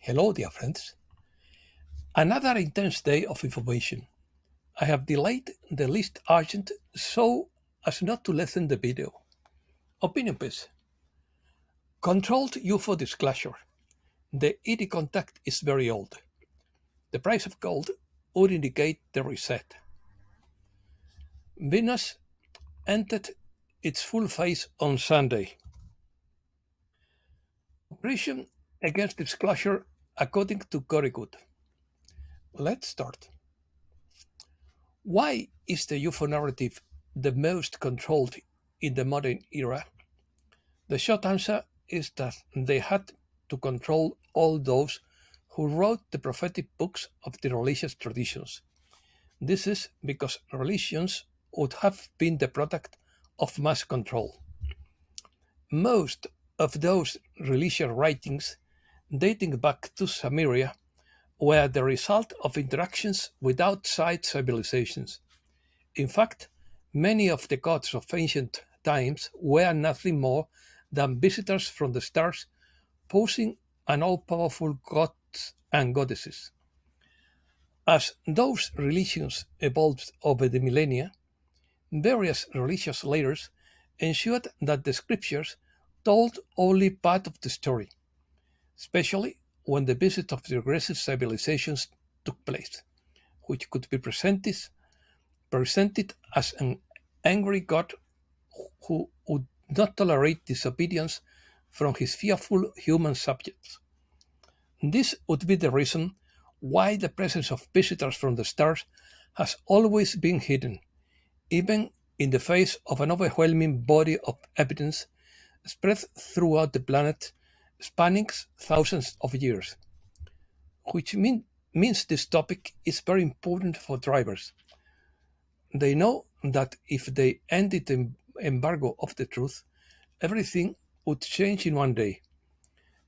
Hello, dear friends. Another intense day of information. I have delayed the least urgent so as not to lengthen the video. Opinion piece. Controlled UFO disclosure. The ED contact is very old. The price of gold would indicate the reset. Venus entered its full phase on Sunday. Operation against disclosure according to Goode. Let's start. Why is the UFO narrative the most controlled in the modern era? The short answer is that they had to control all those who wrote the prophetic books of the religious traditions. This is because religions would have been the product of mass control. Most of those religious writings, dating back to Samaria, were the result of interactions with outside civilizations. In fact, many of the gods of ancient times were nothing more than visitors from the stars posing as all-powerful gods and goddesses. As those religions evolved over the millennia, various religious leaders ensured that the scriptures told only part of the story, especially when the visit of the regressive civilizations took place, which could be presented as an angry God who would not tolerate disobedience from his fearful human subjects. This would be the reason why the presence of visitors from the stars has always been hidden, even in the face of an overwhelming body of evidence spread throughout the planet, spanning thousands of years. Which means this topic is very important for drivers. They know that if they ended the embargo of the truth, everything would change in one day.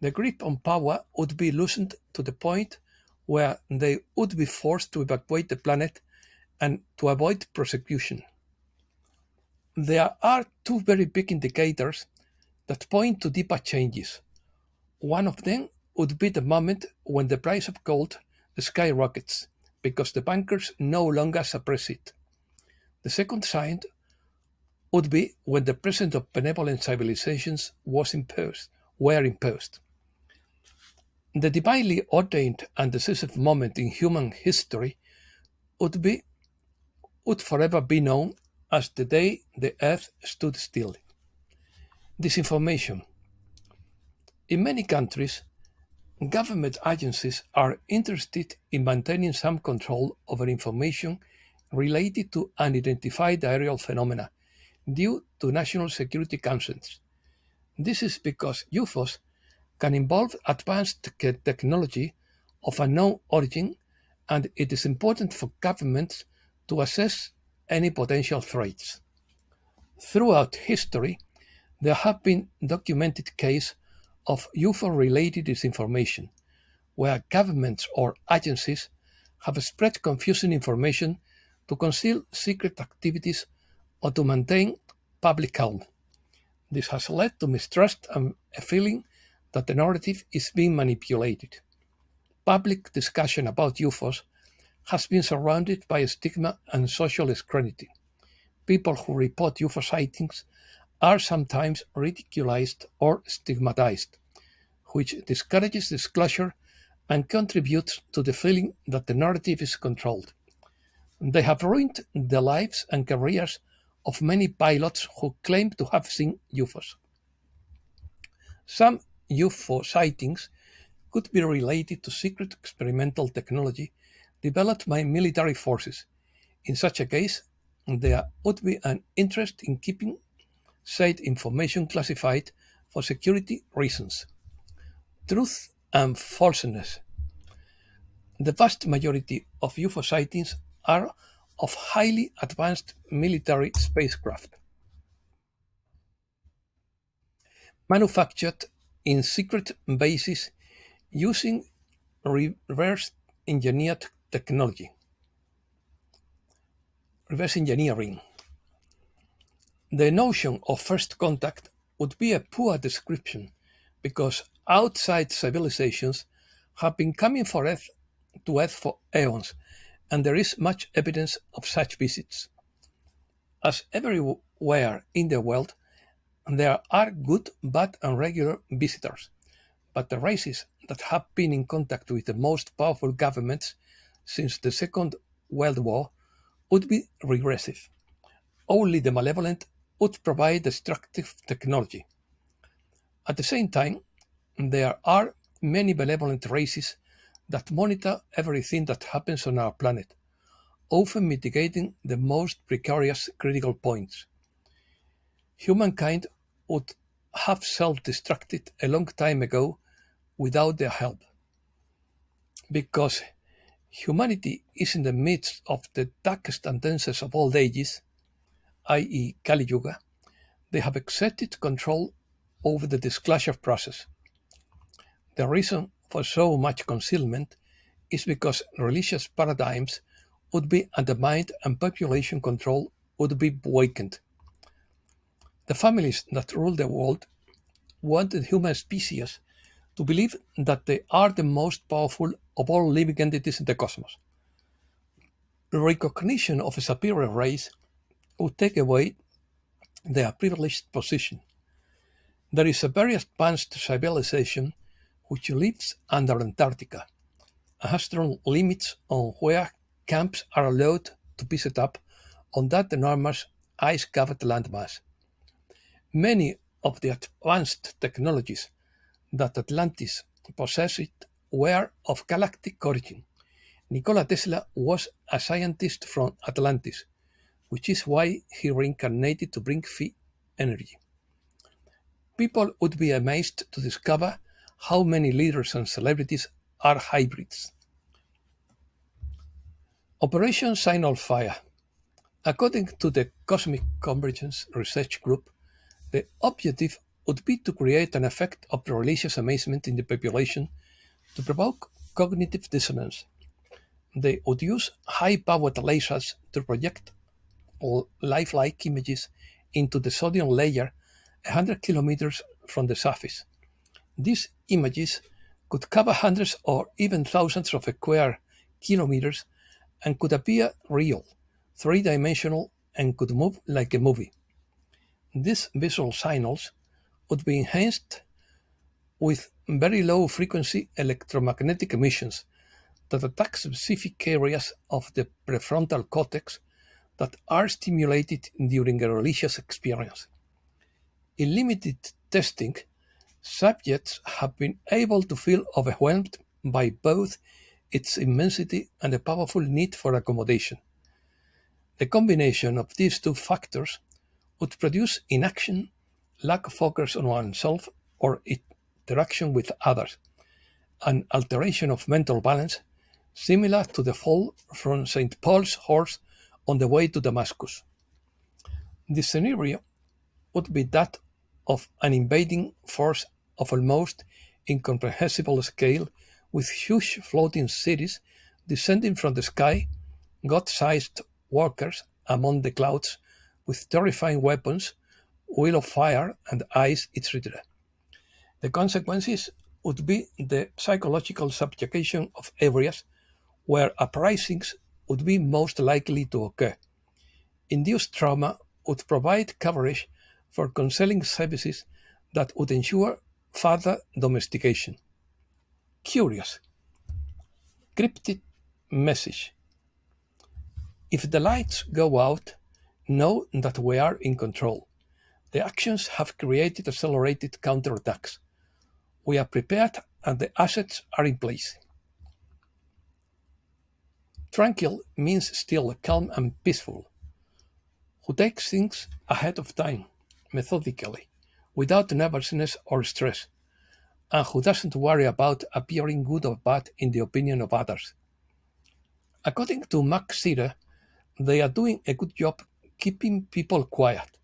The grip on power would be loosened to the point where they would be forced to evacuate the planet and to avoid prosecution. There are two very big indicators that point to deeper changes. One of them would be the moment when the price of gold skyrockets because the bankers no longer suppress it. The second sign would be when the presence of benevolent civilizations were imposed. The divinely ordained and decisive moment in human history would forever be known as the day the earth stood still. Disinformation. In many countries, government agencies are interested in maintaining some control over information related to unidentified aerial phenomena due to national security concerns. This is because UFOs can involve advanced technology of unknown origin, and it is important for governments to assess any potential threats. Throughout history, there have been documented cases of UFO-related disinformation, where governments or agencies have spread confusing information to conceal secret activities or to maintain public calm. This has led to mistrust and a feeling that the narrative is being manipulated. Public discussion about UFOs has been surrounded by stigma and social scrutiny. People who report UFO sightings are sometimes ridiculized or stigmatized, which discourages disclosure and contributes to the feeling that the narrative is controlled. They have ruined the lives and careers of many pilots who claim to have seen UFOs. Some UFO sightings could be related to secret experimental technology developed by military forces. In such a case, there would be an interest in keeping said information classified for security reasons. Truth and falseness. The vast majority of UFO sightings are of highly advanced military spacecraft, manufactured in secret bases using reverse engineered technology. Reverse engineering. The notion of first contact would be a poor description because outside civilizations have been coming to Earth for eons, and there is much evidence of such visits. As everywhere in the world, there are good, bad, and regular visitors, but the races that have been in contact with the most powerful governments since the Second World War would be regressive. Only the malevolent would provide destructive technology. At the same time, there are many benevolent races that monitor everything that happens on our planet, often mitigating the most precarious critical points. Humankind would have self-destructed a long time ago without their help. Because humanity is in the midst of the darkest and densest of all ages, i.e., Kali Yuga, they have accepted control over the disclosure process. The reason for so much concealment is because religious paradigms would be undermined and population control would be weakened. The families that rule the world want the human species to believe that they are the most powerful of all living entities in the cosmos. The recognition of a superior race would take away their privileged position. There is a very advanced civilization which lives under Antarctica and has strong limits on where camps are allowed to be set up on that enormous ice-covered landmass. Many of the advanced technologies that Atlantis possessed were of galactic origin. Nikola Tesla was a scientist from Atlantis, which is why he reincarnated to bring phi energy. People would be amazed to discover how many leaders and celebrities are hybrids. Operation Signal Fire. According to the Cosmic Convergence Research Group, the objective would be to create an effect of religious amazement in the population to provoke cognitive dissonance. They would use high-powered lasers to project lifelike images into the sodium layer 100 kilometers from the surface. These images could cover hundreds or even thousands of square kilometers and could appear real, three-dimensional, and could move like a movie. These visual signals would be enhanced with very low-frequency electromagnetic emissions that attack specific areas of the prefrontal cortex that are stimulated during a religious experience. In limited testing, subjects have been able to feel overwhelmed by both its immensity and the powerful need for accommodation. The combination of these two factors would produce inaction, lack of focus on oneself or interaction with others, an alteration of mental balance similar to the fall from St. Paul's horse on the way to Damascus. The scenario would be that of an invading force of almost incomprehensible scale with huge floating cities descending from the sky, God-sized walkers among the clouds with terrifying weapons, wheel of fire and ice, etc. The consequences would be the psychological subjugation of areas where uprisings would be most likely to occur. Induced trauma would provide coverage for counseling services that would ensure further domestication. Curious. Crypted message. If the lights go out, know that we are in control. The actions have created accelerated counterattacks. We are prepared and the assets are in place. Tranquil means still, calm, and peaceful. Who takes things ahead of time, methodically, without nervousness or stress, and who doesn't worry about appearing good or bad in the opinion of others. According to Max Sirer, they are doing a good job keeping people quiet.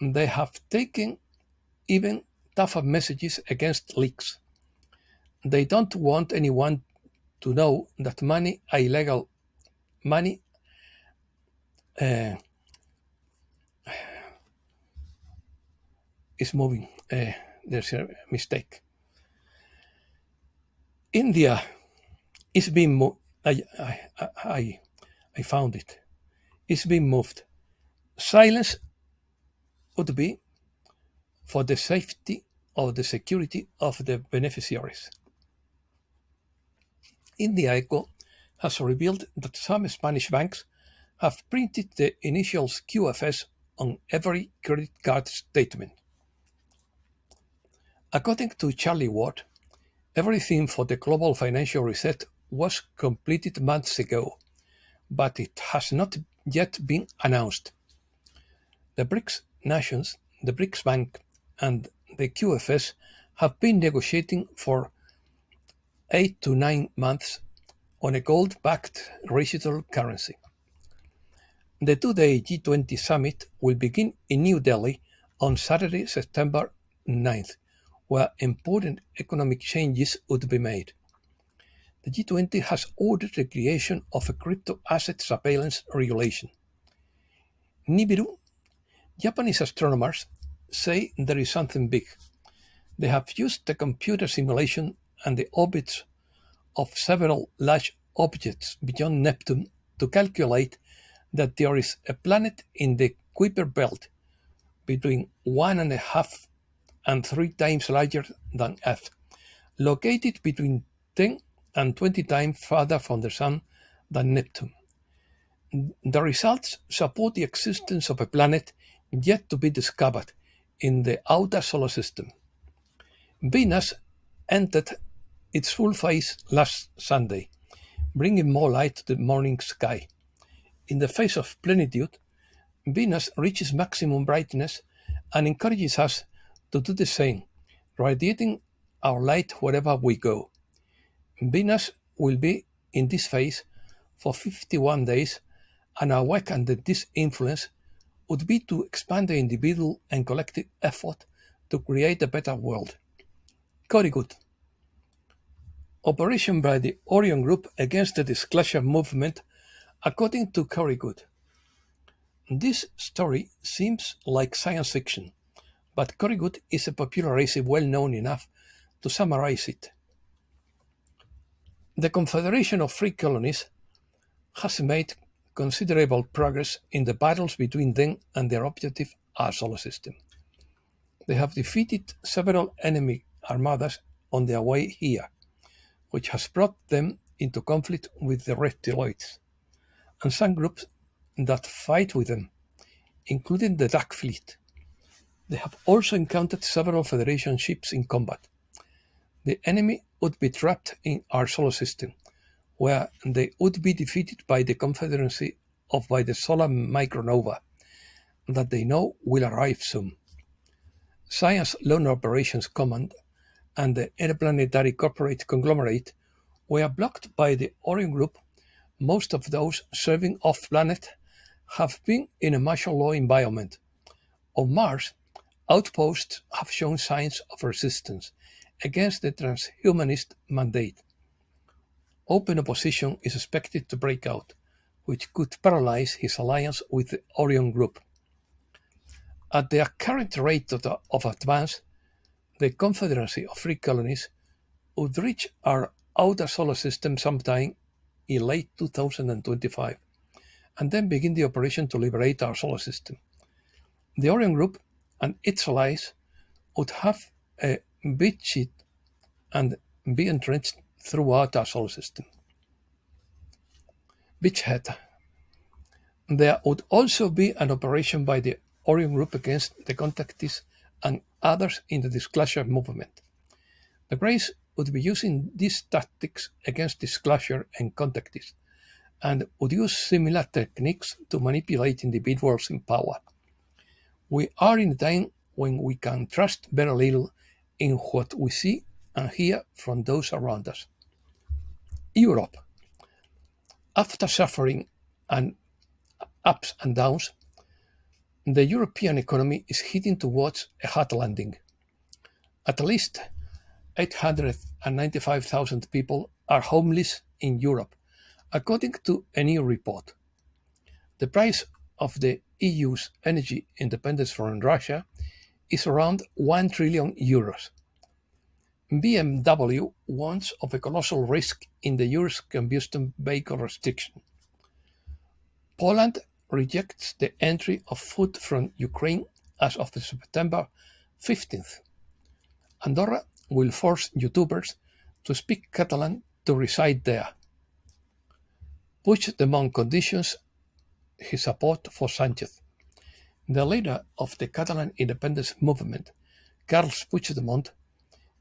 They have taken even tougher messages against leaks. They don't want anyone to know that money, illegal money, is moving. There's a mistake. India is being moved. I found it. It's being moved. Silence would be for the safety or the security of the beneficiaries. India Eco has revealed that some Spanish banks have printed the initials QFS on every credit card statement. According to Charlie Watt, everything for the global financial reset was completed months ago, but it has not yet been announced. The BRICS nations, the BRICS Bank, and the QFS have been negotiating for 8 to 9 months on a gold-backed digital currency. The two-day G20 summit will begin in New Delhi on Saturday, September 9th, where important economic changes would be made. The G20 has ordered the creation of a crypto asset surveillance regulation. Nibiru, Japanese astronomers say there is something big. They have used the computer simulation and the orbits of several large objects beyond Neptune to calculate that there is a planet in the Kuiper belt between 1.5 and 3 times larger than Earth, located between 10 and 20 times farther from the Sun than Neptune. The results support the existence of a planet yet to be discovered in the outer solar system. Venus entered its full phase last Sunday, bringing more light to the morning sky. In the phase of plenitude, Venus reaches maximum brightness and encourages us to do the same, radiating our light wherever we go. Venus will be in this phase for 51 days, and our work under this influence would be to expand the individual and collective effort to create a better world. Goode. Operation by the Orion Group against the disclosure movement, according to Goode. This story seems like science fiction, but Goode is a popularizer well known enough to summarize it. The Confederation of Free Colonies has made considerable progress in the battles between them and their objective, our solar system. They have defeated several enemy armadas on their way here, which has brought them into conflict with the reptiloids, and some groups that fight with them, including the Dark Fleet. They have also encountered several Federation ships in combat. The enemy would be trapped in our solar system, where they would be defeated by the Confederacy of by the solar micronova that they know will arrive soon. Science Loan Operations Command and the Interplanetary Corporate Conglomerate were blocked by the Orion Group. Most of those serving off-planet have been in a martial law environment. On Mars, outposts have shown signs of resistance against the transhumanist mandate. Open opposition is expected to break out, which could paralyze his alliance with the Orion Group. At their current rate of advance, the Confederacy of Free Colonies would reach our outer solar system sometime in late 2025, and then begin the operation to liberate our solar system. The Orion Group and its allies would have a beachhead and be entrenched throughout our solar system. Beachhead. There would also be an operation by the Orion Group against the contactees and others in the disclosure movement. The Greys would be using these tactics against disclosure and contactees, and would use similar techniques to manipulate individuals in power. We are in a time when we can trust very little in what we see and hear from those around us. Europe. After suffering and ups and downs, the European economy is heading towards a hard landing. At least 895,000 people are homeless in Europe, according to a new report. The price of the EU's energy independence from Russia is around 1 trillion euros. BMW warns of a colossal risk in the EU's combustion vehicle restriction. Poland rejects the entry of food from Ukraine as of September 15th. Andorra will force YouTubers to speak Catalan to reside there. Puigdemont conditions his support for Sánchez. The leader of the Catalan independence movement, Carles Puigdemont,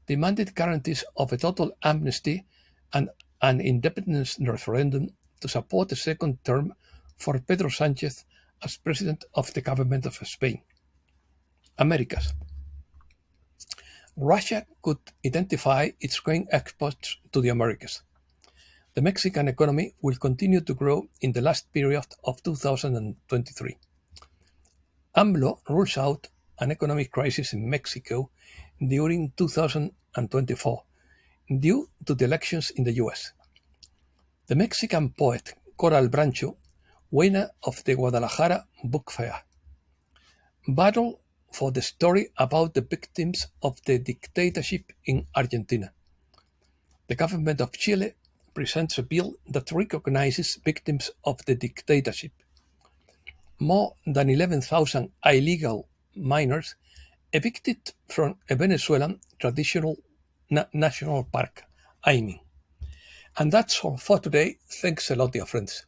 demanded guarantees of a total amnesty and an independence referendum to support a second term for Pedro Sánchez as president of the government of Spain. Americas. Russia could identify its grain exports to the Americas. The Mexican economy will continue to grow in the last period of 2023. AMLO rules out an economic crisis in Mexico during 2024 due to the elections in the US. The Mexican poet Coral Brancho, winner of the Guadalajara Book Fair. Battle for the story about the victims of the dictatorship in Argentina. The government of Chile presents a bill that recognizes victims of the dictatorship. More than 11,000 illegal miners evicted from a Venezuelan traditional national park, Aiming. And that's all for today. Thanks a lot, dear friends.